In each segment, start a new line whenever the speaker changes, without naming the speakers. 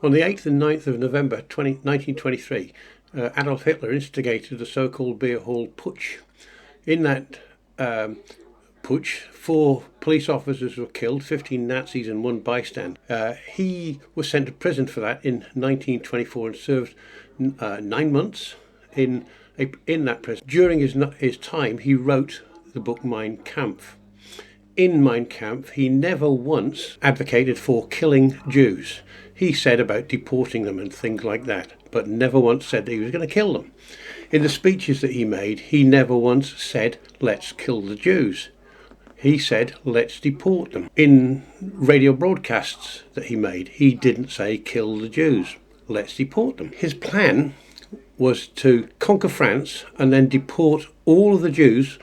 On the 8th and 9th of November 1923, Adolf Hitler instigated the so-called Beer Hall Putsch. In that putsch, 4 police officers were killed, 15 Nazis and 1 bystander. He was sent to prison for that in 1924 and served 9 months in that prison. During his time, he wrote the book Mein Kampf. In Mein Kampf, he never once advocated for killing Jews. He said about deporting them and things like that, but never once said that he was going to kill them. In the speeches that he made, he never once said, let's kill the Jews. He said, let's deport them. In radio broadcasts that he made, he didn't say, kill the Jews, let's deport them. His plan was to conquer France and then deport all of the Jews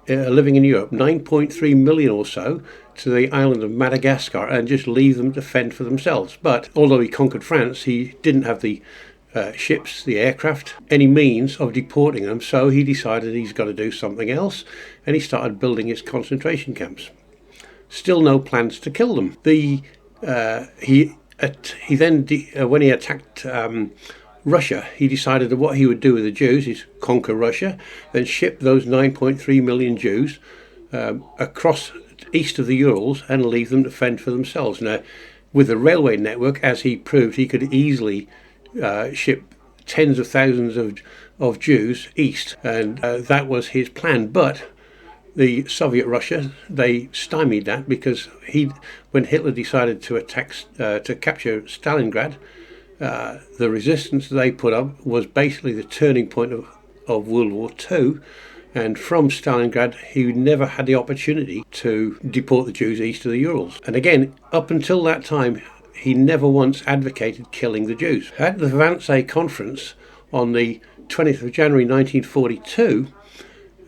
living in Europe, 9.3 million or so, to the island of Madagascar and just leave them to fend for themselves. But although he conquered France, he didn't have the ships, the aircraft, any means of deporting them, so he decided he's got to do something else, and he started building his concentration camps. Still no plans to kill them. He then, when he attacked Russia, he decided that what he would do with the Jews is conquer Russia, then ship those 9.3 million Jews across east of the Urals and leave them to fend for themselves. Now, with the railway network, as he proved, he could easily ship tens of thousands of Jews east, and that was his plan. But the Soviet Russia, they stymied that because when Hitler decided to capture Stalingrad, the resistance they put up was basically the turning point of World War II, and from Stalingrad he never had the opportunity to deport the Jews east of the Urals. And again, up until that time, he never once advocated killing the Jews. At the Wannsee Conference on the 20th of January 1942,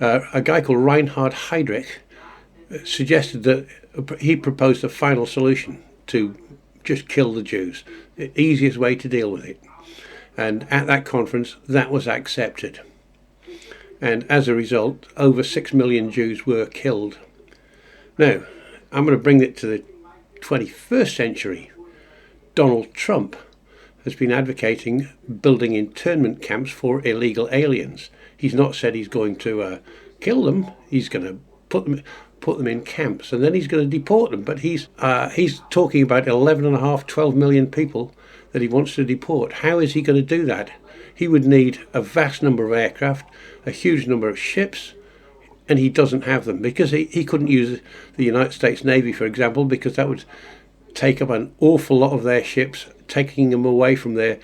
a guy called Reinhard Heydrich suggested that he proposed a final solution to just kill the Jews, the easiest way to deal with it. And at that conference, that was accepted. And as a result, over 6 million Jews were killed. Now, I'm going to bring it to the 21st century. Donald Trump has been advocating building internment camps for illegal aliens. He's not said he's going to kill them. He's going to put them in camps, and then he's going to deport them. But he's talking about 12 million people that he wants to deport. How is he going to do that? He would need a vast number of aircraft, a huge number of ships, and he doesn't have them because he couldn't use the United States Navy, for example, because that would take up an awful lot of their ships, taking them away from their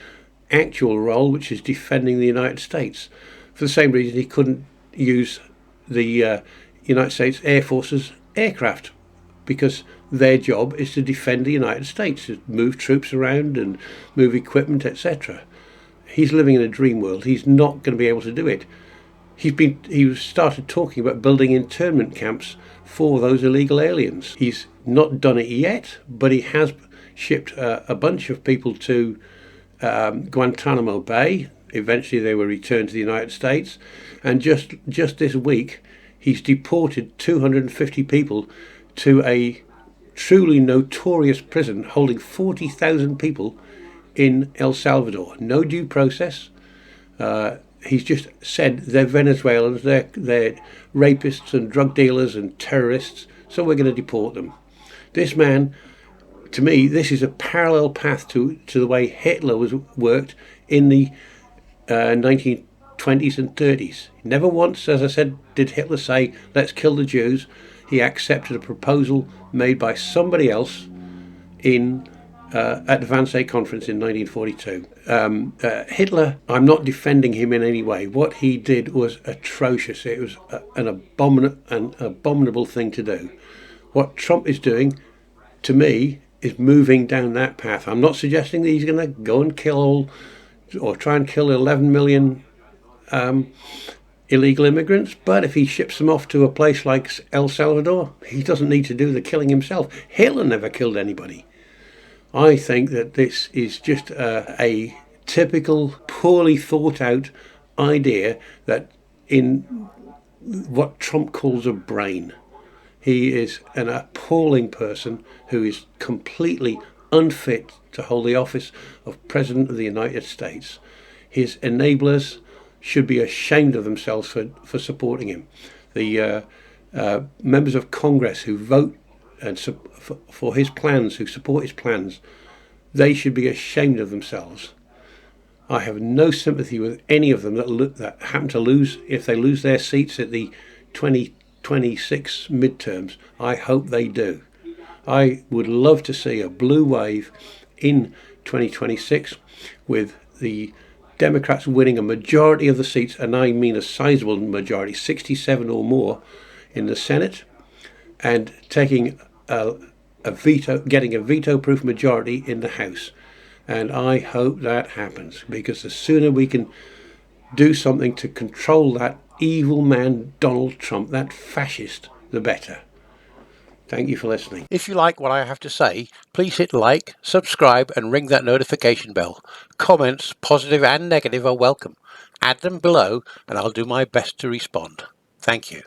actual role, which is defending the United States. For the same reason, he couldn't use the United States Air Force's aircraft, because their job is to defend the United States, to move troops around and move equipment, etc. He's living in a dream world. He's not going to be able to do it. He started talking about building internment camps for those illegal aliens. He's not done it yet, but he has shipped a bunch of people to Guantanamo Bay. Eventually they were returned to the United States, and just this week he's deported 250 people to a truly notorious prison holding 40,000 people in El Salvador. No due process. He's just said they're Venezuelans, they're rapists and drug dealers and terrorists, so we're going to deport them. This man, to me, this is a parallel path to the way Hitler worked in the 1920s and 30s. Never once, as I said, did Hitler say, let's kill the Jews. He accepted a proposal made by somebody else at the Wannsee Conference in 1942. Hitler, I'm not defending him in any way. What he did was atrocious. It was an abominable thing to do. What Trump is doing, to me, is moving down that path. I'm not suggesting that he's going to go and kill or try and kill 11 million illegal immigrants, but if he ships them off to a place like El Salvador, he doesn't need to do the killing himself. Hitler never killed anybody. I think that this is just a typical, poorly thought out idea that in what Trump calls a brain. He is an appalling person who is completely unfit to hold the office of President of the United States. His enablers should be ashamed of themselves for supporting him. The members of Congress who vote and for his plans, who support his plans, they should be ashamed of themselves. I have no sympathy with any of them that happen to lose, if they lose their seats at the 2026 midterms. I hope they do. I would love to see a blue wave in 2026 with the Democrats winning a majority of the seats, and I mean a sizable majority, 67 or more in the Senate, and taking getting a veto-proof majority in the House. And I hope that happens, because the sooner we can do something to control that evil man, Donald Trump, that fascist, the better. Thank you for listening. If you like what I have to say, please hit like, subscribe, and ring that notification bell. Comments, positive and negative, are welcome. Add them below, and I'll do my best to respond. Thank you.